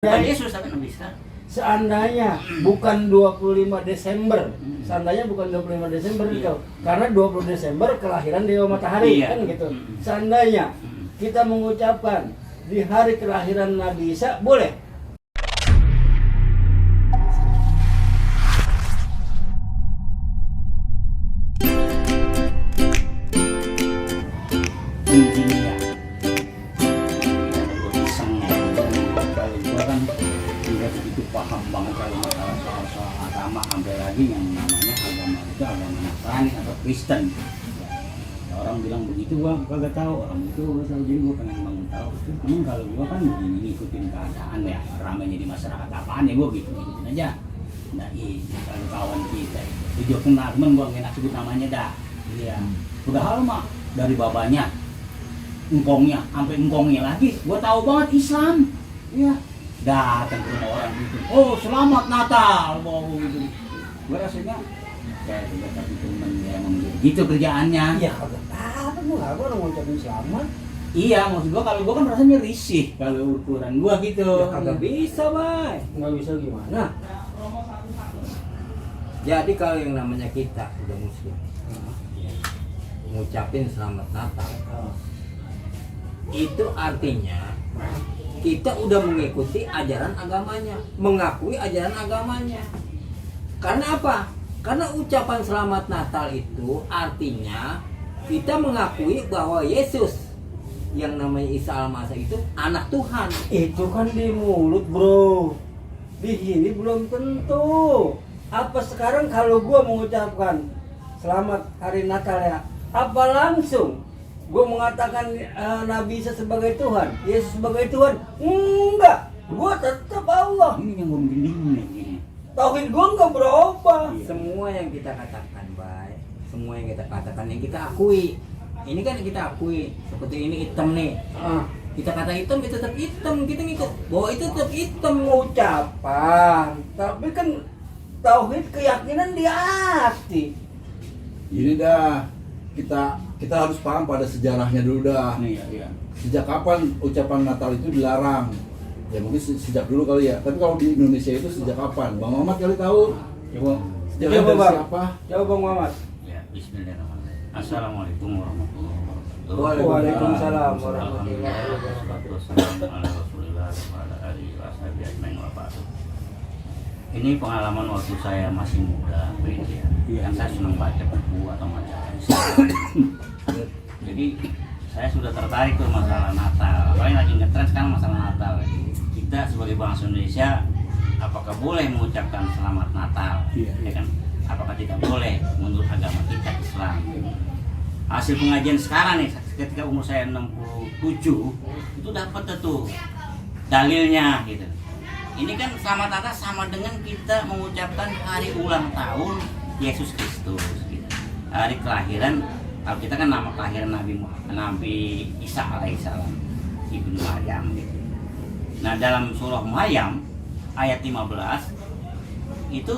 Bukan Yesus tapi Nabi Isa. Seandainya bukan 25 Desember, seandainya bukan 25 Desember itu, karena 20 Desember kelahiran Dewa Matahari, kan gitu. Seandainya kita mengucapkan di hari kelahiran Nabi Isa, boleh? Intinya gue iseng ya, kalau gue kan tidak begitu paham banget kalau masalah soal agama, sampai lagi yang namanya agama itu agama Nasrani atau Kristen. Ya, orang bilang begitu gua kagak tahu, orang itu gua tahu, jadi gua pengen bangun tahu. Cuman kalau gua kan begini ngikutin keadaan ya, ramainya di masyarakat apaan ya gua gitu ngikutin aja. Nah ini kalau kawan kita itu juga kenal, cuman gua nggak sebut namanya dah. Iya, udah hal mah dari babanya, engkongnya, sampai engkongnya lagi, gua tahu banget Islam. Iya, datang ke rumah orang gitu, oh selamat Natal, mau gitu. Gua rasanya kayak tidak tapi temen ya emang gitu kerjaannya. Iya, kagak apa gua orang ngucapin selamat. Iya, maksud gua kalau gua kan rasanya risih kalau ukuran gua gitu. Ya kagak bisa, Bay. Nggak bisa gimana? Jadi kalau yang namanya kita udah muslim, ngucapin selamat Natal, itu artinya kita udah mengikuti ajaran agamanya, mengakui ajaran agamanya. Karena apa? Karena ucapan selamat Natal itu artinya kita mengakui bahwa Yesus yang namanya Isa Al-Masih itu anak Tuhan. Itu kan di mulut, bro. Di sini belum tentu. Apa sekarang kalau gua mengucapkan selamat hari Natal ya, apa langsung gua mengatakan Nabi Isa sebagai Tuhan, Yesus sebagai Tuhan? Enggak. Gua tetap Allah. Ini yang gua bikin bingung nih gini. Tauhid gua enggak berubah. Semua yang kita katakan baik, semua yang kita katakan, yang kita akui. Ini kan kita akui, seperti ini hitam nih. Kita kata hitam, itu tetap hitam. Kita ngikut bahwa itu tetap hitam. Ucapan, tapi kan tauhid keyakinan di hati. Ini dah kita harus paham pada sejarahnya dulu dah. Iya. Sejak kapan ucapan Natal itu dilarang? Ya mungkin sejak dulu kali ya. Tapi kalau di Indonesia itu sejak kapan? Bang Muhammad kali tahu? Coba. Sejarahnya Coba, dari Bang. siapa? Coba Bang Muhammad. Ya, bismillahirrahmanirrahim. Assalamualaikum warahmatullahi wabarakatuh. Waalaikumsalam Alhamdulillah, warahmatullahi wassalatu ala Rasulillah wa ala alihi wa sahbihi ajmain wa ba'du. Ini pengalaman waktu saya masih muda, ya. Yang saya senang baca buku atau majalah Islam. Jadi saya sudah tertarik ke masalah Natal. Apalagi lagi ngetrend sekarang masalah Natal. Kita sebagai bangsa Indonesia, apakah boleh mengucapkan selamat Natal? Ya kan? Apakah tidak boleh menurut agama kita Islam? Hasil pengajian sekarang nih, ketika umur saya 67, itu dapat tuh dalilnya gitu. Ini kan selamat Natal sama dengan kita mengucapkan hari ulang tahun Yesus Kristus gitu. Hari kelahiran, kalau kita kan nama kelahiran Nabi Isa alaihissalam, Ibnu Maryam gitu. Nah, dalam surah Maryam ayat 15 itu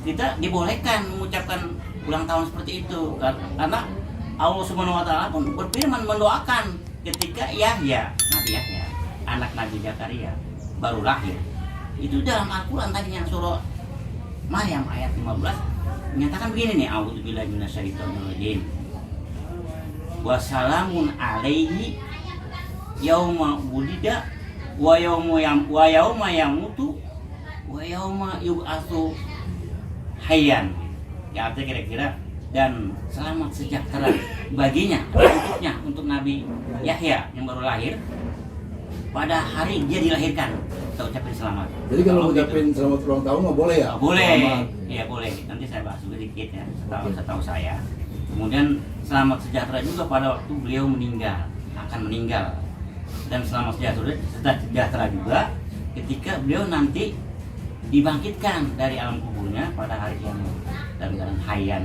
kita dibolehkan mengucapkan ulang tahun seperti itu karena Allah Subhanahu wa taala pun berfirman mendoakan ketika Yahya, Nabi Yahya, anak Nabi Zakaria baru lahir. Itu dalam Al-Qur'an tadinya surah Maryam ayat 15 menyatakan begini nih, a'udzubillahi minasyaitonirrajim. Wassalamun alaihi yauma wulida wa yauma yamutu wa yauma yub'atsu hayyan. Ya artinya kira-kira dan selamat sejahtera baginya untuknya, untuk Nabi Yahya yang baru lahir pada hari dia dilahirkan. Kita ucapin selamat. Jadi kalau ngucapin selamat ulang tahun nggak boleh ya? Boleh. Selamat. Iya boleh. Nanti saya bahas sedikit ya, setahu saya. Kemudian selamat sejahtera juga pada waktu beliau akan meninggal. Dan selamat sejahtera juga ketika beliau nanti dibangkitkan dari alam kuburnya pada hari kiamat dalam keadaan hayyan.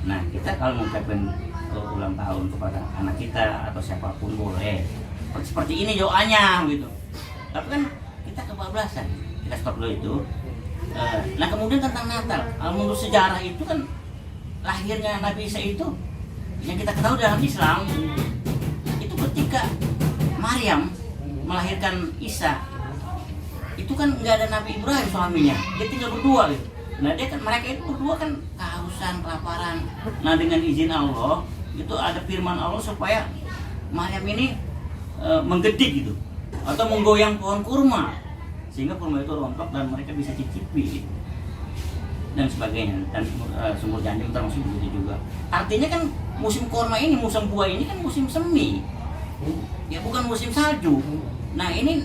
Nah, kita kalau mengucapkan ulang tahun kepada anak kita atau siapapun boleh. Seperti ini doanya gitu. Tapi kan kita kebablasan. Kita stop dulu itu. Nah, kemudian tentang Natal. Menurut sejarah itu kan lahirnya Nabi Isa itu yang kita ketahui dalam Islam itu ketika Maryam melahirkan Isa itu kan nggak ada Nabi Ibrahim suaminya, dia tinggal berdua gitu. Nah dia kan, mereka itu berdua kan kehausan, kelaparan. Nah dengan izin Allah itu ada firman Allah supaya Maryam ini menggedik gitu atau menggoyang pohon kurma sehingga kurma itu rontok dan mereka bisa cicipi gitu, dan sebagainya. Dan sumur Jandim termasuk begitu juga. Artinya kan musim kurma ini, musim buah ini kan musim semi, ya bukan musim salju. Nah ini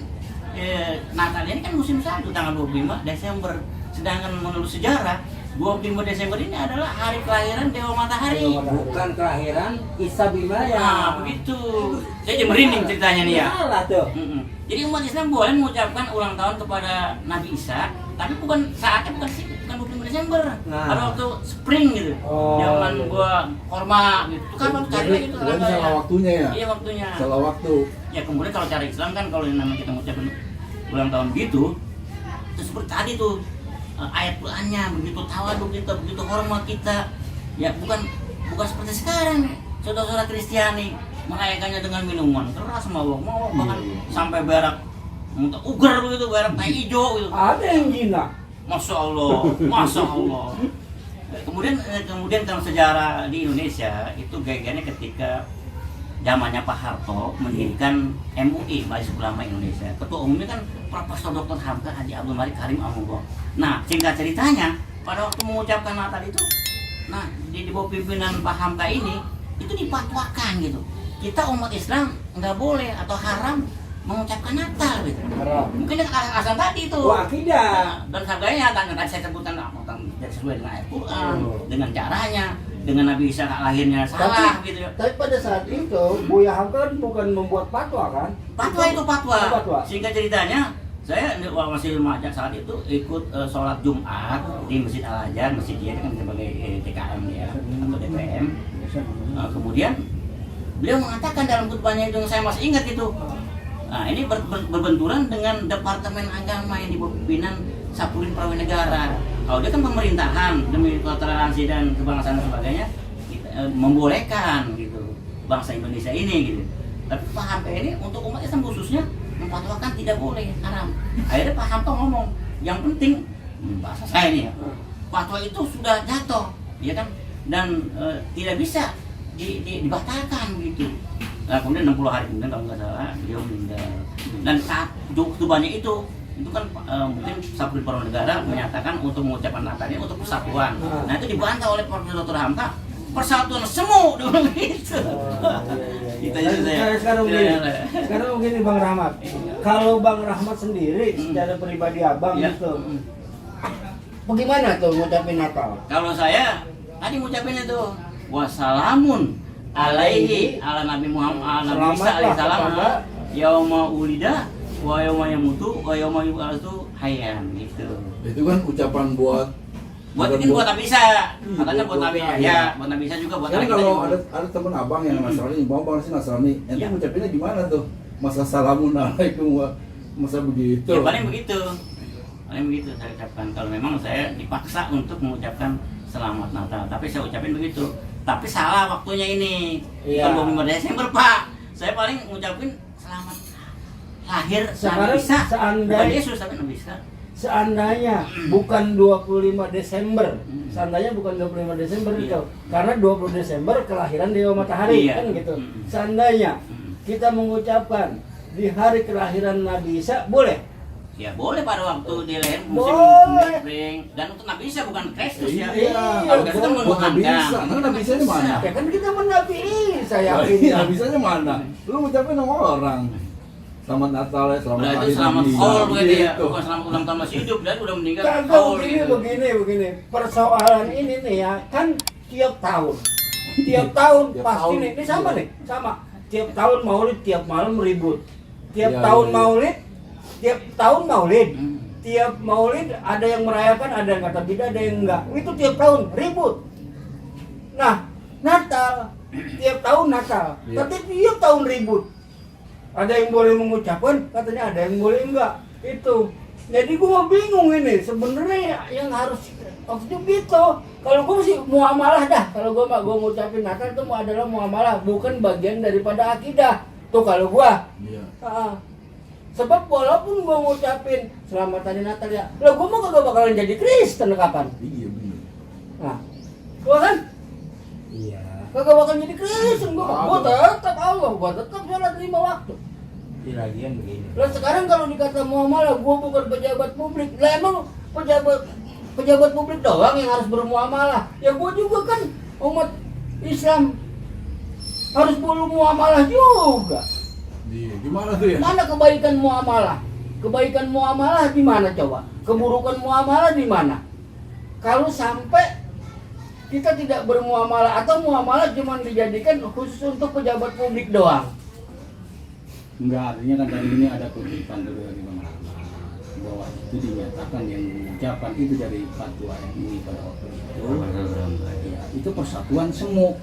Natal ini kan musim salju tanggal 25 Desember. Sedangkan menurut sejarah 25 Desember ini adalah hari kelahiran Dewa Matahari. Bukan kelahiran Isa bin Maryam. Nah begitu. Saya jadi merinding ceritanya nih ya. Salah tuh. Jadi umat Islam boleh mengucapkan ulang tahun kepada Nabi Isa, tapi bukan saatnya, bukan 25 Desember. Nah. Ada waktu spring gitu. Oh, Zaman iya. gua korma gitu. Itu kan waktu cari gitu Berarti tanggalnya. salah waktunya ya? Iya waktunya. Salah waktu. Ya kemudian kalau cara Islam kan kalau yang namanya kita mengucapkan ulang tahun gitu, itu seperti tadi tuh ayat Qurannya begitu tawaduk kita, begitu hormat kita. Ya bukan seperti sekarang nih saudara-saudara Kristiani merayakannya dengan minuman keras, mabok bahkan sampai berak muntah ugar begitu, berak tai hijau gitu. Ada yang gina. Masya Allah, Masya Allah. Kemudian dalam sejarah di Indonesia itu gaya-gayanya ketika zamannya Pak Harto mendirikan MUI, Majelis Ulama Indonesia. Ketua umumnya kan Profesor Dr. Hamka Haji Abdul Malik Karim Amullah. Nah, singkat ceritanya, pada waktu mengucapkan Natal itu, nah di bawah pimpinan Pak Hamka ini, itu dipatwakan gitu. Kita umat Islam nggak boleh atau haram mengucapkan Natal gitu. Haram. Mungkin asal tadi itu. Wah, akidah. Dan harganya tadi saya sebutkan sesuai dengan ayat Quran, dengan caranya, dengan Nabi Isa lahirnya salah gitu ya. Tapi pada saat itu Buya Hamka kan bukan membuat fatwa kan? Fatwa itu fatwa. Fatwa. Sehingga ceritanya saya masih remaja saat itu ikut sholat Jumat di Masjid Al Azhar, masjid dia kan sebagai TKM ya atau DPM. Kemudian beliau mengatakan dalam khutbahnya itu yang saya masih ingat itu. Nah ini berbenturan dengan Departemen Agama yang di bawah pimpinan Sapulin Prawijnegara. Kalau dia kan pemerintahan demi toleransi dan kebangsaan dan sebagainya, membolehkan gitu bangsa Indonesia ini gitu. Tapi Pak Hamka ini untuk umat Islam khususnya memfatwakan tidak boleh, haram. Akhirnya Pak Hamka ngomong, yang penting bahasa saya ini ya, fatwa itu sudah jatuh, ya kan, dan tidak bisa dibatalkan gitu. Nah, kemudian 60 hari kemudian kalau nggak salah beliau meninggal. Dan saat khutbahnya itu kan mungkin Sapulin Prawijnegara menyatakan untuk mengucapkan Natal ini untuk persatuan. Nah itu dibantah oleh Profesor Dr. Hamka, persatuan semu dulu gitu. Kita Sekarang mungkin Bang Rahmat. Kalau Bang Rahmat sendiri secara pribadi abang Ya. gitu, bagaimana tuh ngucapin Natal? Kalau saya tadi ngucapinnya tuh wassalamun alaihi ala Nabi Muhammad ala Nabi Isa alaihi salam yauma ulida wa yauma yamutu wa yauma yub'atsu hayyan gitu. Itu kan ucapan buat Buat Nabi Isa, katanya buat Nabi ya, buat Nabi Isa juga buat Karena Nabi kita kalau juga. ada teman abang yang Nasrani, bang sih Nasrani, ente Ya. ngucapinnya gimana tuh? Masa salamun alaikum masa begitu? Ya paling begitu saya ucapkan. Kalau memang saya dipaksa untuk mengucapkan selamat Natal, tapi saya ucapin begitu. Tapi salah waktunya ini, Iya. bukan 25 Desember Pak. Saya paling ngucapin selamat lahir Sekarang Nabi Isa, seandainya- bukan Yesus tapi Nabi Isa. Seandainya bukan 25 Desember, seandainya bukan 25 Desember Iya. itu, karena 20 Desember kelahiran Dewa Matahari Iya. kan gitu. Mm. Seandainya kita mengucapkan di hari kelahiran Nabi Isa, boleh? Ya boleh pada waktu di lahir musim Boleh. spring, dan untuk Nabi Isa bukan Kristus ya. Iya, Kalau Kristus kan buat Nabi Isa. menuhankan. Nah, Nabi Isa di mana? Ya kan kita menabi Isa Iya, yakin. bisanya mana? Lu ngucapin sama orang. Selamat Natal ya, selamat Udah itu lahir selamat Nabi Isa. haul begitu ya, Gitu. bukan selamat ulang tahun masih hidup dan udah meninggal Kagak haul begini, gitu. begini. Persoalan ini nih ya, kan tiap tahun Tiap pasti tahun. nih, ini sama nih, sama. Tiap tahun Maulid, tiap malam ribut. Tiap Iya, tahun iya. Maulid, tiap tahun Maulid. Hmm. Tiap Maulid ada yang merayakan, ada yang kata tidak, ada yang enggak. Itu tiap tahun ribut. Nah, Natal tiap tahun Natal, Iya. tapi tiap tahun ribut. Ada yang boleh mengucapkan, katanya ada yang boleh enggak. Itu. Jadi gua bingung ini. Sebenarnya yang harus maksudnya gitu. Kalau gua sih muamalah dah. Kalau gua ngucapin Natal itu adalah muamalah, bukan bagian daripada akidah. Tuh kalau gua. Iya. Ah. Sebab walaupun gua ngucapin selamat hari Natal ya, lah gua mah kagak bakalan jadi Kristen kapan? Iya bener. Nah, gua kan Iya. kagak bakalan jadi Kristen gua tetap Allah, gua tetap sholat 5 waktu. Di lagian begini. Lah sekarang kalau dikata muamalah, gua bukan pejabat publik. Lah emang pejabat publik doang yang harus bermuamalah. Ya gua juga kan umat Islam harus bermuamalah juga. Iya, gimana tuh ya? Mana kebaikan muamalah? Kebaikan muamalah di mana coba? Keburukan muamalah di mana? Kalau sampai kita tidak bermuamalah atau muamalah cuma dijadikan khusus untuk pejabat publik doang. Enggak, artinya kan tadi ini ada kutipan dulu dari Bang Rahmat bahwa itu dinyatakan yang mengucapkan itu dari fatwa MUI pada waktu itu. Ya, itu persatuan semu.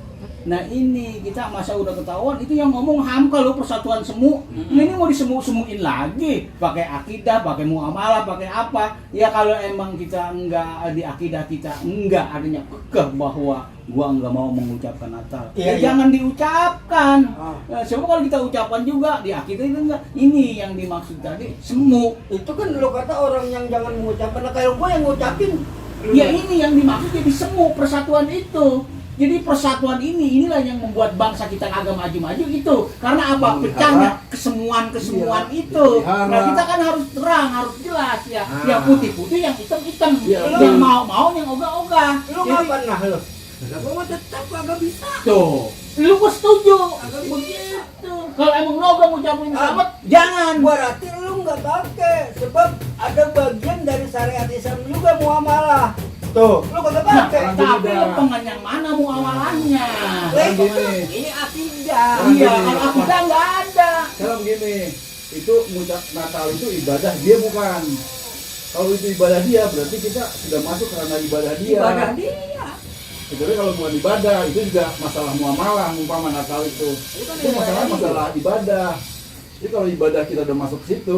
Nah ini kita masa udah ketahuan itu yang ngomong Hamka loh persatuan semu. Nah, ini mau disemu-semuin lagi pakai akidah, pakai muamalah, pakai apa? Ya kalau emang kita enggak di akidah kita enggak artinya kekeh bahwa gua enggak mau mengucapkan Natal. Iya, Ya iya. jangan diucapkan. Ah. Coba kalau kita ucapkan juga di akidah itu enggak. Ini yang dimaksud tadi semu. Itu kan lo kata orang yang jangan mengucapkan. Nah, kalau gue yang ngucapin Ya ini yang dimaksud jadi semu persatuan itu. Jadi persatuan inilah yang membuat bangsa kita agak maju-maju itu. Karena apa? Pecahnya kesemuan-kesemuan Iya, itu. dipelihara. Nah kita kan harus terang, harus jelas ya. Ah. Yang putih-putih, yang hitam-hitam. Iya, Yang betul. mau-mau, yang ogah-ogah. lu Jadi, kapan nah lu? Gua mah tetap kagak bisa. tuh, lu gua setuju. Agak Begitu. Kalau emang lo gak ngucapin Ah. selamat, jangan. Berarti lu nggak pakai sebab ada bagian dari syariat Islam juga muamalah. Tuh, lu kagak Nah, pakai. tapi beda. lepengan yang mana muamalahnya? Sekarang gini, Ini akidah. Iya, kalau akidah nggak ada. sekarang gini, itu ngucap Natal itu ibadah dia bukan. Kalau itu ibadah dia, berarti kita sudah masuk karena ibadah dia. Ibadah dia. Sebenarnya kalau bukan ibadah, itu juga masalah muamalah, umpama Natal itu. Itu masalah ibadah. Jadi kalau ibadah kita udah masuk ke situ,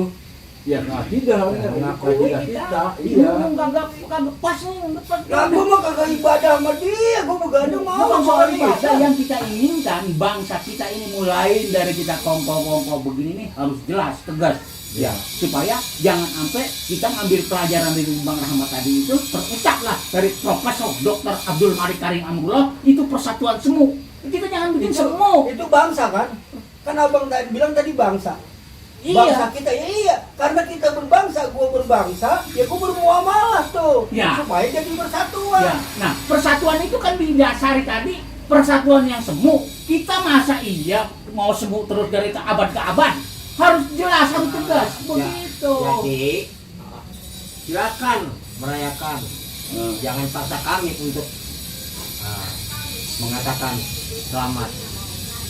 ya akidah, akidah kita, iya. Kagak pas nih, nggak pas. Lah gua mah kagak ibadah sama dia, gua begadang mau Bukan soal ibadah ibadah. yang kita inginkan, bangsa kita ini mulai dari kita kongko-kongko begini nih harus jelas, tegas. Ya, supaya jangan sampai kita ngambil pelajaran dari Bang Rahmat tadi itu terucaplah dari Profesor Dr. Abdul Malik Karim Amrullah itu persatuan semu. Kita jangan bikin semu. Itu bangsa kan? Kan abang tadi bilang tadi bangsa. Iya. Bangsa kita ya iya, karena kita berbangsa, gua berbangsa, ya gua bermuamalah tuh. Ya. Supaya jadi bersatuan. Ya, nah persatuan itu kan didasari tadi persatuan yang semu. Kita masa iya mau semu terus dari abad ke abad? Harus jelas, harus tegas. Begitu. Jadi silakan merayakan. Jangan paksa kami untuk mengatakan selamat.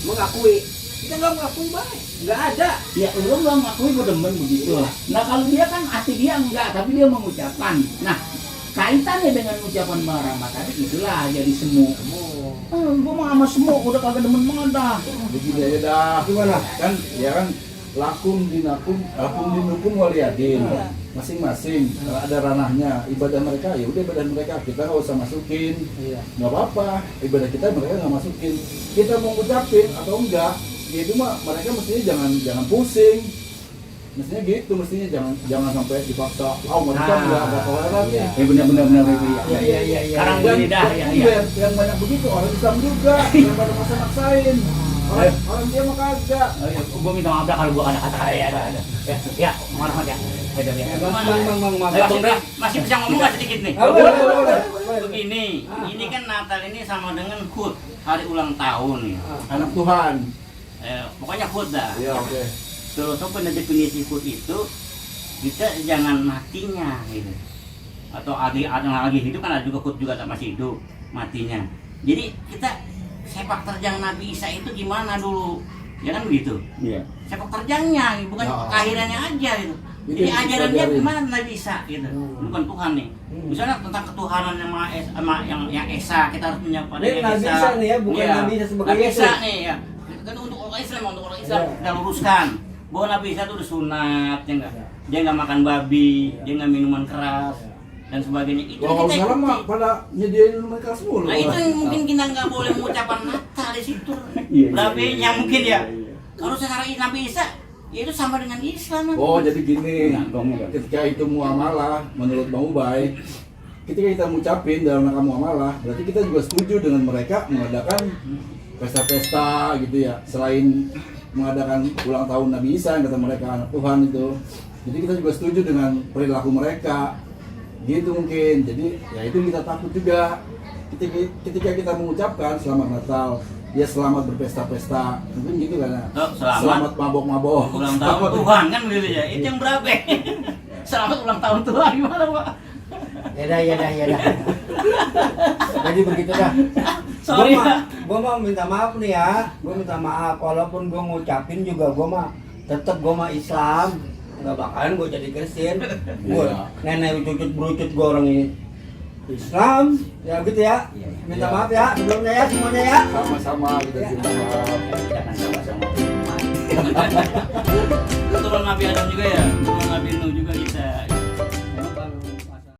Mengakui. Kita nggak mengakui baik. Nggak ada. Ya lu nggak ngakui gue demen begitu. Nah kalau dia kan hati dia enggak, tapi dia mengucapkan. Nah kaitannya dengan ucapan Bang Rahmat tadi itulah jadi semu. Gue mah sama semu udah kagak demen banget dah. Begini aja dah. Gimana? Kan ya kan lakum dinukum waliyadin. Masing-masing ada ranahnya ibadah mereka, ya udah ibadah mereka, kita nggak usah masukin. Iya. Nggak apa-apa, ibadah kita mereka nggak masukin. Kita mau ngucapin atau enggak, ya itu mah mereka mestinya jangan pusing. Mestinya gitu, mestinya jangan sampai dipaksa. Mereka nggak toleran nih. Ya benar-benar Iya, iya. Sekarang Dan gini dah ya. iya, yang banyak begitu orang Islam juga, yang pada maksa-maksain. Orang dia mah kagak. Oh, ya, gue minta maaf dah kalau gue ada kata ya. Ya, Bang Rahmat ya. Ya. Bang. Masih bisa ngomong nggak sedikit nih? Boleh. Begini, ini kan Natal ini sama dengan HUT, hari ulang tahun ya. Anak Tuhan. Pokoknya HUT dah. Iya, oke. Terus pada definisi HUT itu kita jangan matinya gitu. Atau ada lagi hidup kan ada juga HUT juga tak masih hidup matinya. Jadi kita sepak terjang Nabi Isa itu gimana dulu? Ya kan begitu. Iya. Sepak terjangnya bukan Ya. kelahirannya aja gitu. Itu Jadi yang ajaran dia dipelajarin. gimana Nabi Isa gitu. Bukan Tuhan nih. Misalnya tentang ketuhanan yang Maha Esa, yang Esa, kita harus menyapa Ini Nabi Isa nih ya, bukan Nabi Isa sebagai Nabi Isa Yesus. nih ya. Kan untuk orang Islam Iya. kita luruskan bahwa Nabi Isa itu udah sunat, ya enggak? Dia nggak makan babi, dia nggak minuman keras dan sebagainya. Itu Kalau kita sekarang mah ikuti. pada nyediain mereka semua loh. Nah itu yang mungkin kita nggak boleh mengucapkan Natal di situ. Iya, Labenya mungkin ya. iya. Kalau secara Nabi Isa, Ya itu sama dengan Islam. Oh jadi gini, Ngomong kan. ketika itu muamalah menurut Bang Ubay, ketika kita ngucapin dalam rangka muamalah, berarti kita juga setuju dengan mereka mengadakan pesta-pesta gitu ya, selain mengadakan ulang tahun Nabi Isa yang kata mereka anak Tuhan itu. Jadi kita juga setuju dengan perilaku mereka, gitu mungkin. Jadi ya itu kita takut juga ketika kita mengucapkan selamat Natal, ya selamat berpesta-pesta, mungkin gitu kan ya. Oh, selamat mabok-mabok. ulang tahun Tuhan kan gitu ya. Itu yang berapa? Selamat ulang tahun Tuhan gimana, Pak? Ya dah. Jadi begitu dah. Sorry. Gua mau minta maaf nih ya. Gua minta maaf walaupun gua ngucapin juga tetap gua mah Islam. Enggak bakalan gua jadi Kristen. Gua nenek cucut berucut gua orang ini Islam. Ya gitu ya. Minta maaf ya sebelumnya ya semuanya ya. Sama-sama kita minta maaf. Jangan sama-sama. Keturunan Nabi Adam juga ya, keturunan Nabi Nuh juga